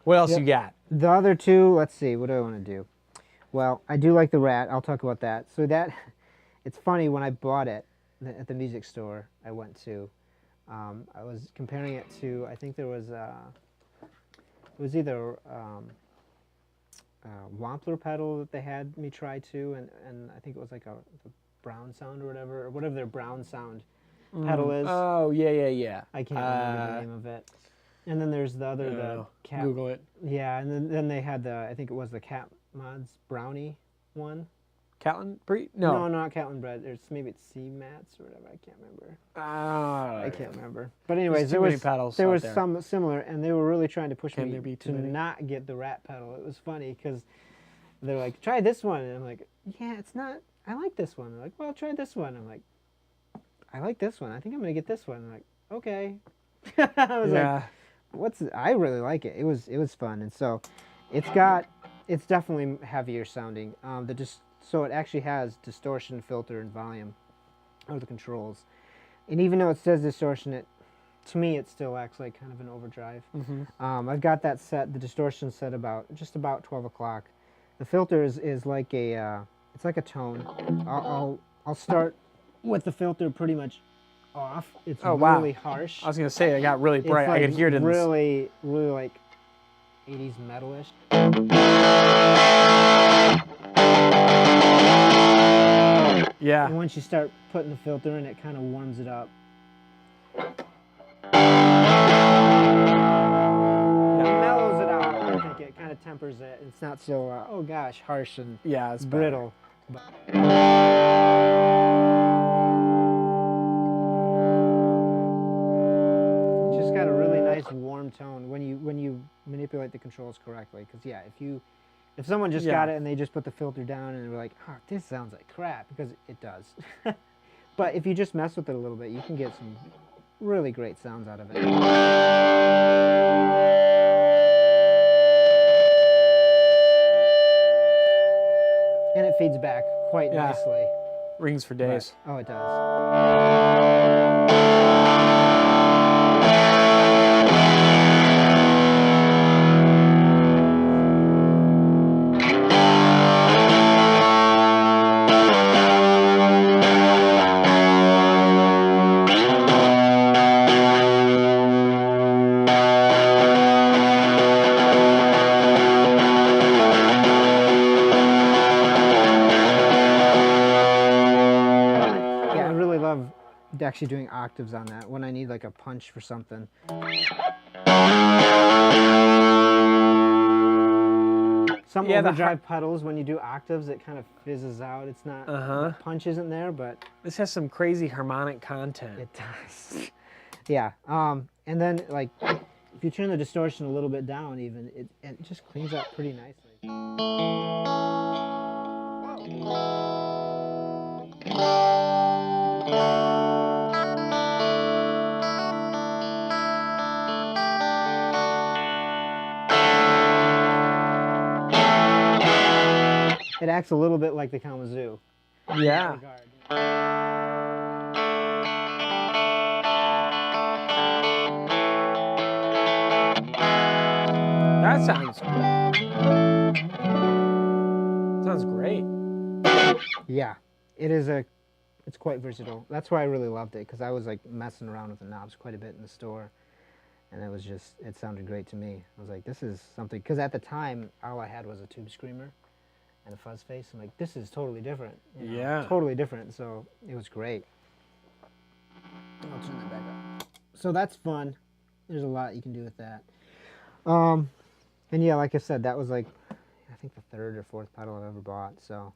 What else you got? The other two, let's see, what do I want to do? Well, I do like the Rat. I'll talk about that. So that, it's funny, when I bought it at the music store I went to, I was comparing it to, I think there was, it was either Wampler pedal that they had me try too, and I think it was like a Brown Sound or whatever their Brown Sound pedal is. Oh, yeah. I can't remember the name of it. And then there's the other, the Cat. Google it. Yeah, and then they had the, I think it was the Cat Mods Brownie one. Catlin Breed? No. No, not Catlin Bread. Maybe it's C Mats or whatever. I can't remember. I can't remember. But anyways, there was some similar, and they were really trying to push me to many? not get the Rat pedal. It was funny because they're like, try this one, and I'm like, yeah, it's not. I like this one. They're like, well, try this one. I'm like, I like this one. I think I'm gonna get this one. I'm like, okay. I was like, I really like it. It was fun, and so it's definitely heavier sounding. So it actually has distortion, filter, and volume of the controls. And even though it says distortion, to me it still acts like kind of an overdrive. I've got that set, the distortion set just about 12 o'clock. The filter is like it's like a tone. I'll start with the filter pretty much off. It's really harsh. I was gonna say it got really bright. Like I could hear it in really like 80s metalish. Yeah. And once you start putting the filter in, it kind of warms it up. It mellows it out. I think it kind of tempers it. It's not so, oh gosh, harsh and it's brittle. It's just got a really nice warm tone when you manipulate the controls correctly. Because yeah, if someone just got it and they just put the filter down and they're like, oh, this sounds like crap, because it does. But if you just mess with it a little bit, you can get some really great sounds out of it. And it feeds back quite nicely. Rings for days. Oh, it does. Actually doing octaves on that when I need like a punch for something. Some overdrive pedals, when you do octaves, it kind of fizzes out. It's not, the punch isn't there, but this has some crazy harmonic content. It does. Yeah. And then like if you turn the distortion a little bit down, even it just cleans up pretty nicely. It acts a little bit like the Kalamazoo. Yeah. That sounds great. Yeah, it's quite versatile. That's why I really loved it, because I was like messing around with the knobs quite a bit in the store, and it sounded great to me. I was like, this is something, because at the time all I had was a tube screamer and a fuzz face. I'm like, this is totally different. You know, totally different. So it was great. I'll turn that back up. So that's fun. There's a lot you can do with that. And yeah, like I said, that was like, I think the third or fourth pedal I've ever bought. So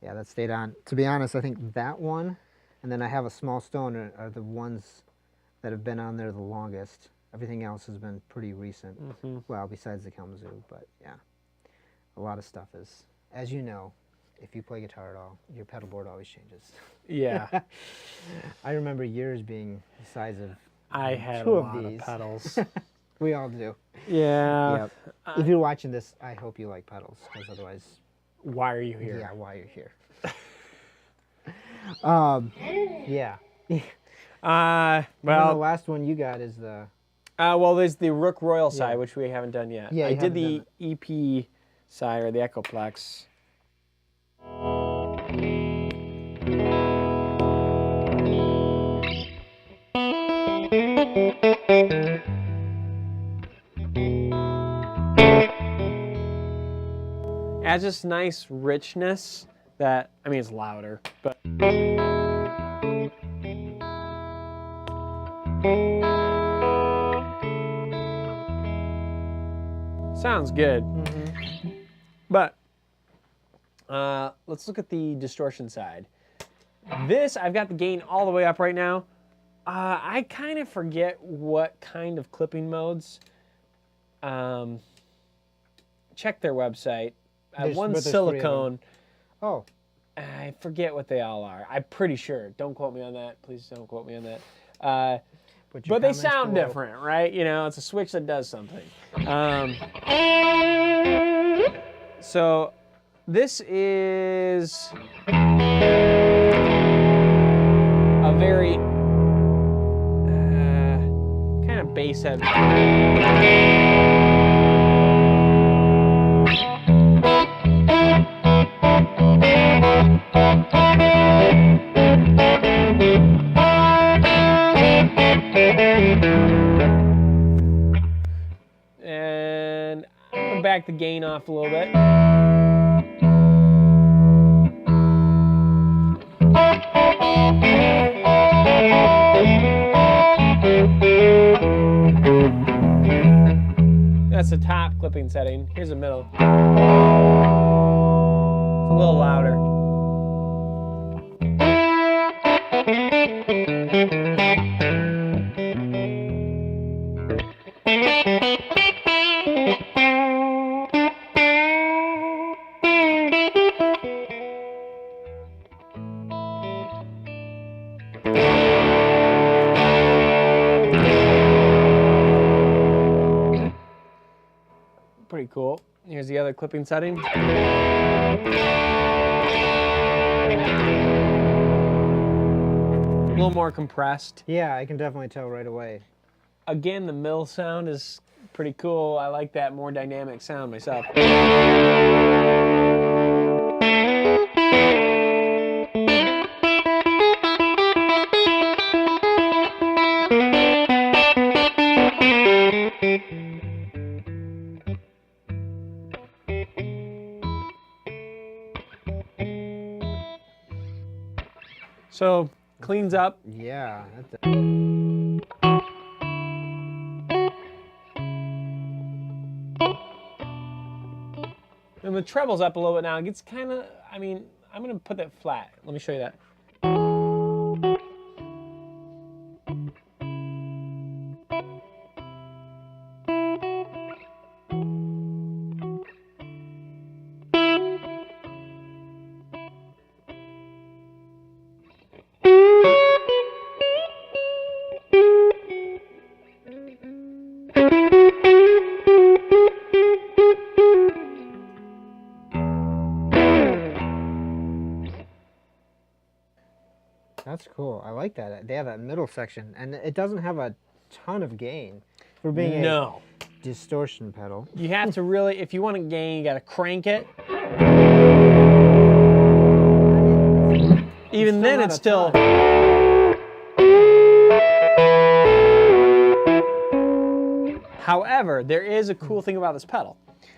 yeah, that stayed on. To be honest, I think that one, and then I have a Small Stone are the ones that have been on there the longest. Everything else has been pretty recent. Well, besides the Kalamazoo, but yeah, a lot of stuff is. As you know, if you play guitar at all, your pedal board always changes. Yeah. I remember yours being the size of I had two a of lot these. of pedals. We all do. Yeah. Yep. If you're watching this, I hope you like pedals, because otherwise, why are you here? Yeah, why you're here. Yeah. Well, the last one you got is the Well, there's the Rook Royal side, which we haven't done yet. Yeah, I you did haven't the EP side, or the Echoplex. It has this nice richness that, I mean, it's louder, but sounds good. But let's look at the distortion side. This, I've got the gain all the way up right now. I kind of forget what kind of clipping modes. Check their website. One's silicone. Oh. I forget what they all are. I'm pretty sure. Don't quote me on that. Please don't quote me on that. But they sound different, right? You know, it's a switch that does something. So this is a very kind of bass heavy. And I'm gonna back the gain off a little bit. That's the top clipping setting. Here's the middle. It's a little louder. Pretty cool. Here's the other clipping setting. A little more compressed. Yeah, I can definitely tell right away. Again, the mill sound is pretty cool. I like that more dynamic sound myself. So, cleans up. Yeah. And the treble's up a little bit now. It gets kind of, I mean, I'm going to put that flat. Let me show you that. That's cool. I like that. They have that middle section, and it doesn't have a ton of gain for being a distortion pedal. You have to really, if you want to gain, you got to crank it. Even then, it's still. However, there is a cool thing about this pedal.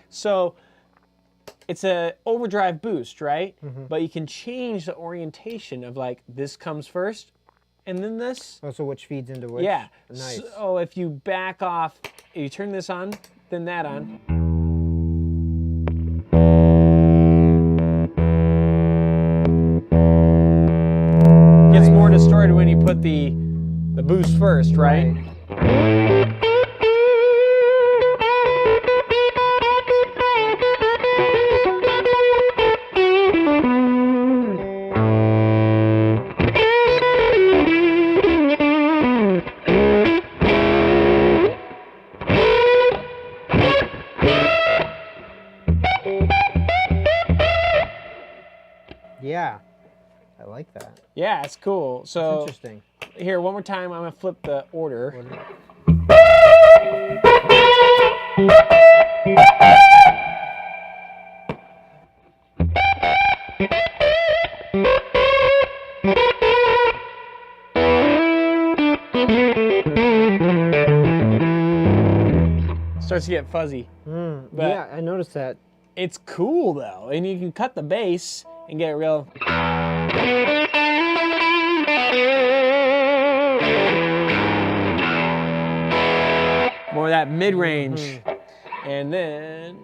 So it's a overdrive boost, right? But you can change the orientation of like this comes first and then this. Oh, so which feeds into which? Yeah. Nice. So if you back off, if you turn this on, then that on. Gets more distorted when you put the boost first, right? Yeah, I like that. Yeah, it's cool. So That's interesting. here, one more time, I'm gonna flip the order. Starts to get fuzzy. But Yeah, I noticed that. it's cool though, and you can cut the bass and get real. More of that mid-range. And then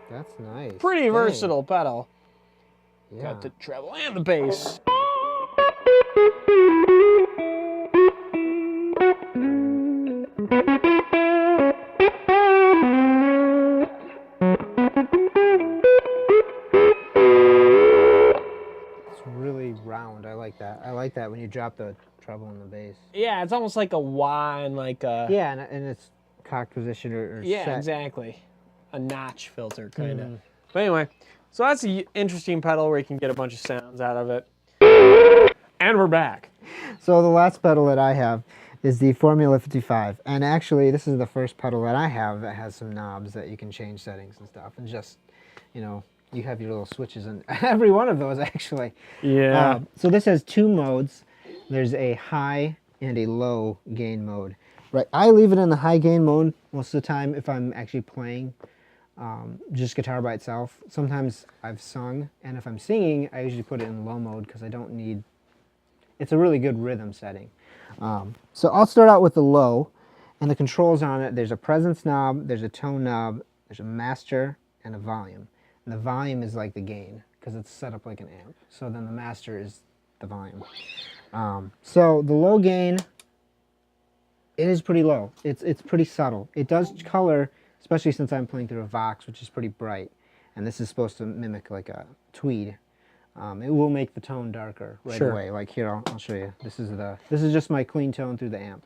That's nice. pretty Dang. versatile pedal. Yeah. Got the treble and the bass. It's really round. I like that. I like that when you drop the treble and the bass. Yeah, it's almost like a Y and like a... Yeah, and it's cock position or Yeah, set. exactly. A notch filter, kind of. But anyway, so that's an interesting pedal where you can get a bunch of sounds out of it. And we're back. So the last pedal that I have is the Formula 55. And actually, this is the first pedal that I have that has some knobs that you can change settings and stuff. And just, you know, you have your little switches in every one of those, actually. Yeah. So this has two modes. There's a high and a low gain mode. Right, I leave it in the high gain mode most of the time if I'm actually playing just guitar by itself. Sometimes I've sung, and if I'm singing, I usually put it in low mode because I don't need... It's a really good rhythm setting. So I'll start out with the low, and the controls on it, there's a presence knob, there's a tone knob, there's a master, and a volume. And the volume is like the gain, because it's set up like an amp. So then the master is the volume. So the low gain, it is pretty low. It's pretty subtle. It does color, especially since I'm playing through a Vox, which is pretty bright. And this is supposed to mimic like a tweed. It will make the tone darker right away. Like here, I'll show you. This is just my clean tone through the amp.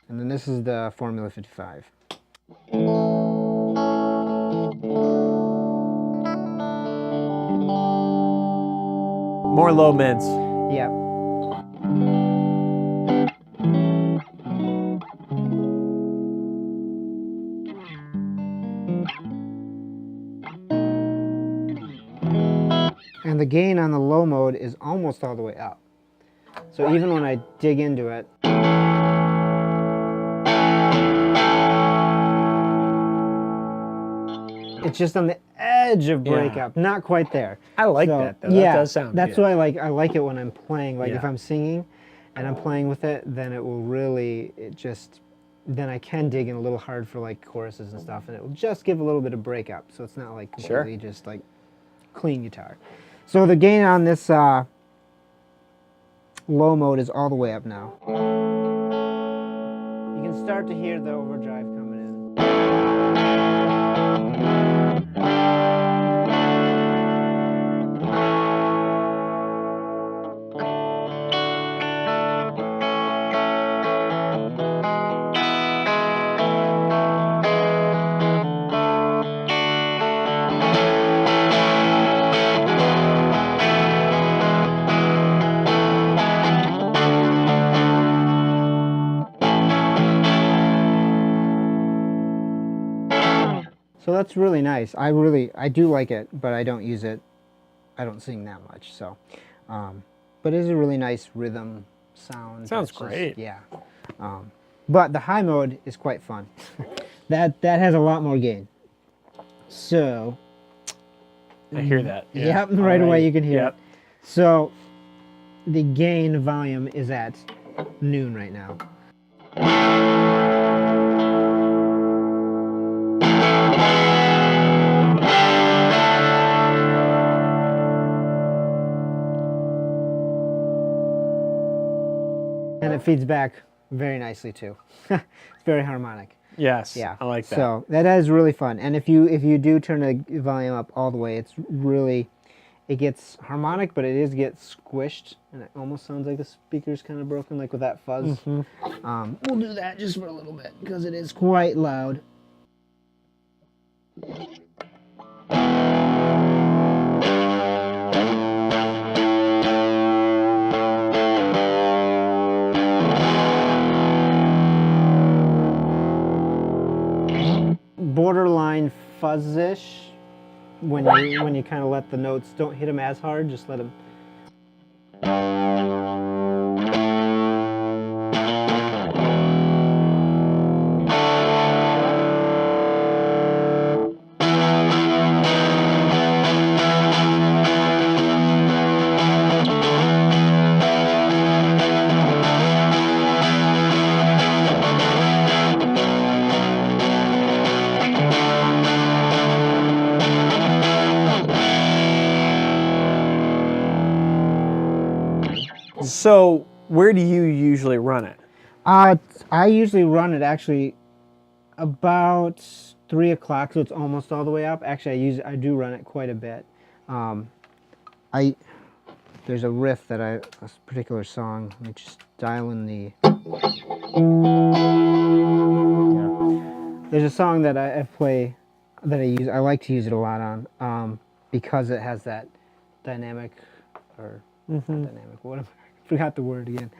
And then this is the Formula 55. More low mids. Yep. And the gain on the low mode is almost all the way up. So even when I dig into it, it's just on the edge of breakup, not quite there. I like So, that though. Yeah, That does sound that's good. why I like it when I'm playing. Like if Yeah. I'm singing and I'm playing with it, then it will really, then I can dig in a little hard for like choruses and stuff, and it will just give a little bit of breakup. So it's not like completely just like clean guitar. So the gain on this low mode is all the way up now. You can start to hear the overdrive coming in. So that's really nice. I do like it, but I don't use it. I don't sing that much, so. But it is a really nice rhythm sound. Sounds It's just- great. yeah. But the high mode is quite fun. that has a lot more gain. So. I hear that. Yeah. Yep, right away you can hear Yep. it. So the gain volume is at noon right now. And it feeds back very nicely too. It's very harmonic. Yes. Yeah, I like that. So that is really fun. And if you do turn the volume up all the way, it's really, it gets harmonic, but it gets squished, and it almost sounds like the speaker's kind of broken, like with that fuzz. We'll do that just for a little bit because it is quite loud. Borderline fuzzish when you kind of let the notes, don't hit them as hard, just let them. So where do you usually run it? I usually run it actually about 3 o'clock, so it's almost all the way up. Actually, I do run it quite a bit. There's a riff that a particular song. Let me just dial in the. Yeah. There's a song that I play that I use. I like to use it a lot on because it has that dynamic or dynamic. What? I forgot the word again.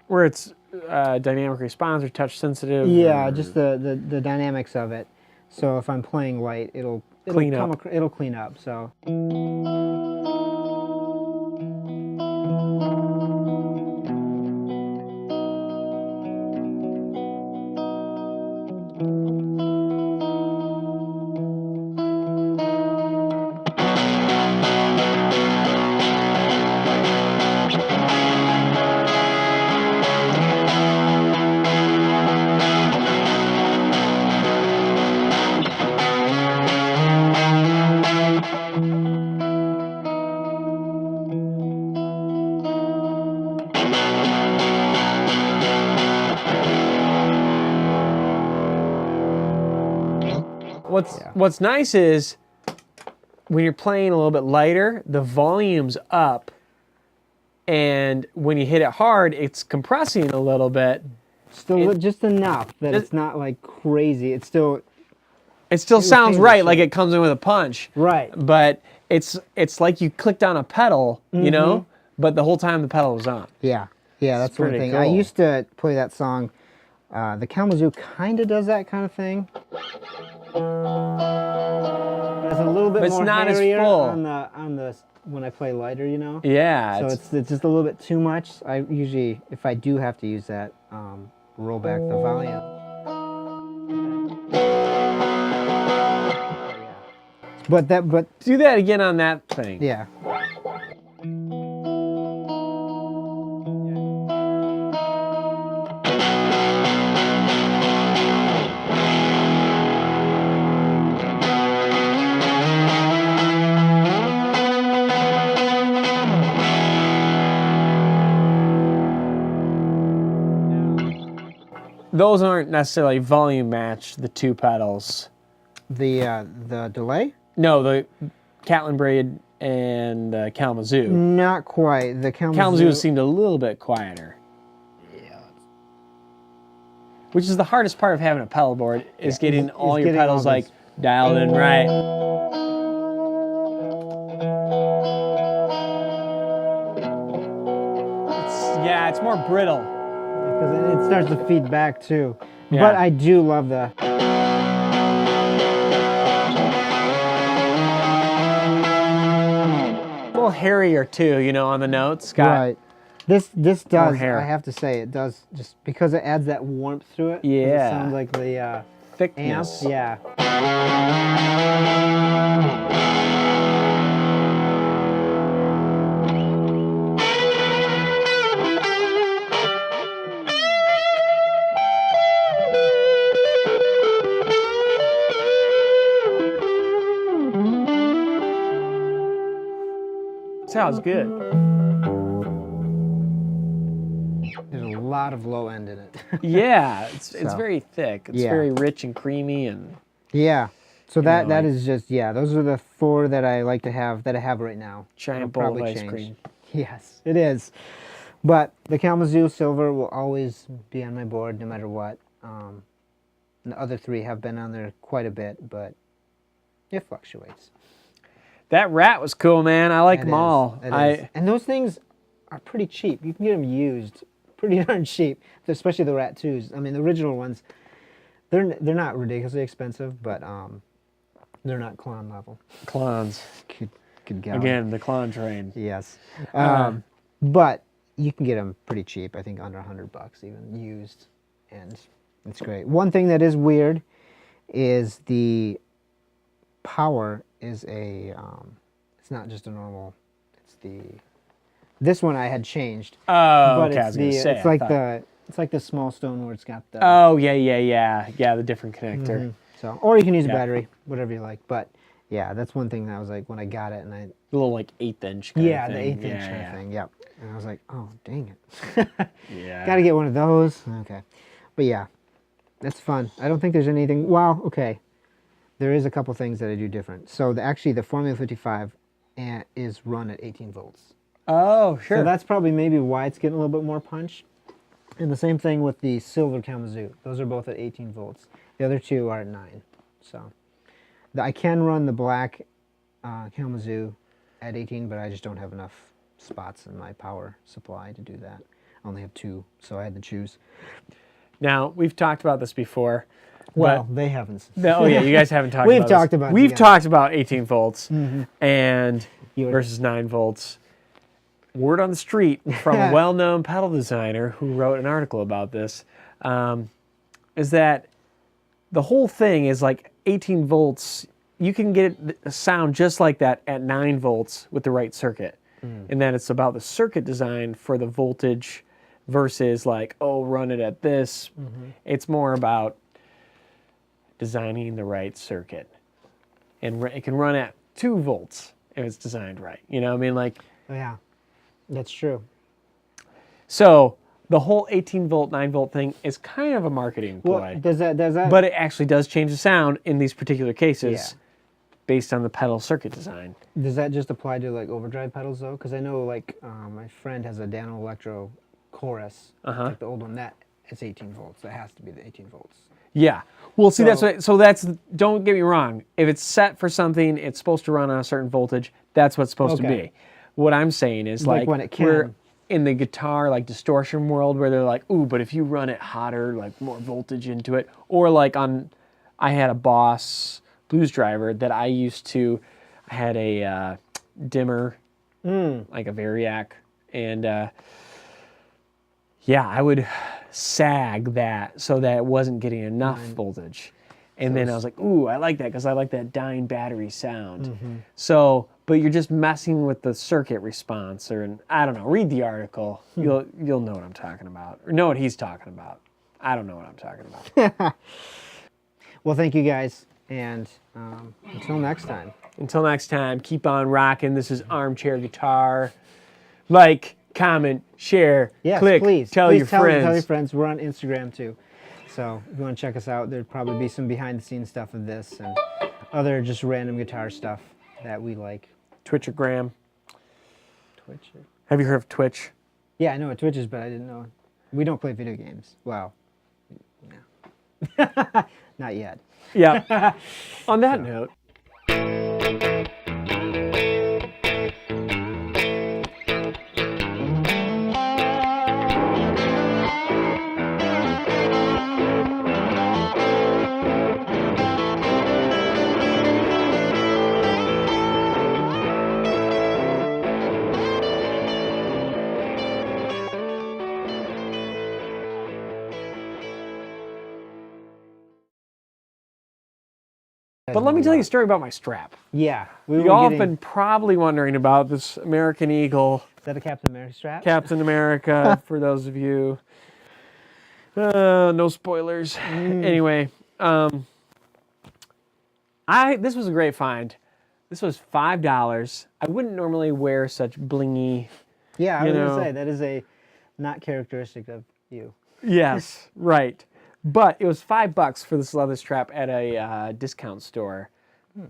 Where it's dynamic response or touch sensitive? Yeah, or... just the dynamics of it. So if I'm playing light, it'll clean up. It'll clean up. So. What's nice is when you're playing a little bit lighter, the volume's up, and when you hit it hard, it's compressing a little bit. Still just enough that it's not like crazy. It still sounds right, like it comes in with a punch. Right. But it's like you clicked on a pedal, you know, but the whole time the pedal was on. Yeah. Yeah, that's one thing. Cool. I used to play that song. The Kalamazoo kind of does that kind of thing. It's a little bit more not as hairier full on the when I play lighter, you know. Yeah. So it's just a little bit too much. I usually, if I do have to use that, roll back the volume. But do that again on that thing. Yeah. Those aren't necessarily volume matched, the two pedals. The delay? No, the Catlin Braid and Kalamazoo. Not quite. The Kalamazoo seemed a little bit quieter. Yeah. Which is the hardest part of having a pedal board, is getting all your pedals like dialed in right. It's more brittle. Because it starts to feed back too. Yeah. But I do love the. A little hairier too, you know, on the notes. Right. This does, hair. I have to say, it does, just because it adds that warmth to it. Yeah. It sounds like the thickness. amp. Yeah. Sounds good. There's a lot of low end in it. Yeah, it's very thick. It's very rich and creamy, and yeah. So You know, that like is just, yeah, those are the 4 that I like to have, that I have right now. giant I'll bowl of probably ice change. cream. Yes, it is. But the Kalamazoo silver will always be on my board no matter what. The other 3 have been on there quite a bit, but it fluctuates. That rat was cool, man. I like them all. It is. And those things are pretty cheap. You can get them used pretty darn cheap, especially the Rat 2s. I mean, the original ones, they're not ridiculously expensive, but they're not clone level. Clones. Good golly. Again, the clone train. Yes. But you can get them pretty cheap. I think under $100 even used, and it's great. One thing that is weird is the power is a. It's not just a normal. It's the. This one I had changed. Oh, but okay. I was gonna say, it's like the small stone where it's got the. Oh yeah. The different connector. So, or you can use a battery, whatever you like. But yeah, that's one thing that I was like when I got it, and I. The little like 1/8 inch. Yeah, the 1/8 inch kind of thing. Yep. And I was like, oh dang it. Yeah. Got to get one of those. Okay. But yeah, that's fun. I don't think there's anything. Wow. Okay. There is a couple things that I do different. So actually, the Formula 55 is run at 18 volts. Oh, sure. So that's probably maybe why it's getting a little bit more punch. And the same thing with the silver Kalamazoo. Those are both at 18 volts. The other 2 are at 9. So I can run the black Kalamazoo at 18, but I just don't have enough spots in my power supply to do that. I only have 2, so I had to choose. Now, we've talked about this before. Well, they haven't. Oh yeah, you guys haven't talked We've about talked this. about it, We've yeah. talked about 18 volts and You were- versus 9 volts. Word on the street from a well-known pedal designer who wrote an article about this is that the whole thing is like 18 volts. You can get a sound just like that at 9 volts with the right circuit. And then it's about the circuit design for the voltage versus like, oh, run it at this. It's more about designing the right circuit. And it can run at 2 volts if it's designed right. You know what I mean? Like, Yeah, that's true. so the whole 18 volt, 9 volt thing is kind of a marketing ploy. Well, does that? But it actually does change the sound in these particular cases Yeah. based on the pedal circuit design. Does that just apply to like overdrive pedals though? Because I know like my friend has a Dano Electro chorus, like the old one. That it's 18 volts. That has to be the 18 volts. Yeah. Well, see, don't get me wrong. If it's set for something, it's supposed to run on a certain voltage. That's what it's supposed to be. What I'm saying is Like when it can. we're in the guitar like distortion world where they're like, ooh, but if you run it hotter, like more voltage into it, or like I had a Boss blues driver that I had a dimmer, like a Variac, and yeah, I would sag that so that it wasn't getting enough voltage. And then I was like, ooh, I like that because I like that dying battery sound. So, but you're just messing with the circuit response, or I don't know. Read the article. You'll know what I'm talking about, or know what he's talking about. I don't know what I'm talking about. Well, thank you guys, and until next time. Until next time, keep on rocking. This is Armchair Guitar. Like, comment, share, Yes, click, please. tell Please your friends. Tell your friends. We're on Instagram too. So if you want to check us out, there'd probably be some behind the scenes stuff of this and other just random guitar stuff that we like. Twitchagram. Twitch? Have you heard of Twitch? Yeah, I know what Twitch is, but I didn't know. We don't play video games. Well, no. Not yet. Yeah. On that note. But let me tell you a story about my strap. Yeah. You all have been probably wondering about this American Eagle. Is that a Captain America strap? Captain America, for those of you. No spoilers. Anyway, this was a great find. This was $5. I wouldn't normally wear such blingy. Yeah, I was going to say, that is not characteristic of you. Yes, right. But it was $5 for this leather strap at a discount store.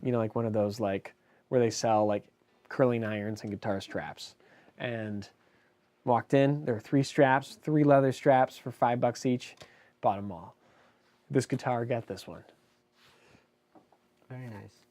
You know, like one of those like where they sell like curling irons and guitar straps. And walked in, there were 3 straps, 3 leather straps for $5 each. Bought them all. This guitar got this one. Very nice.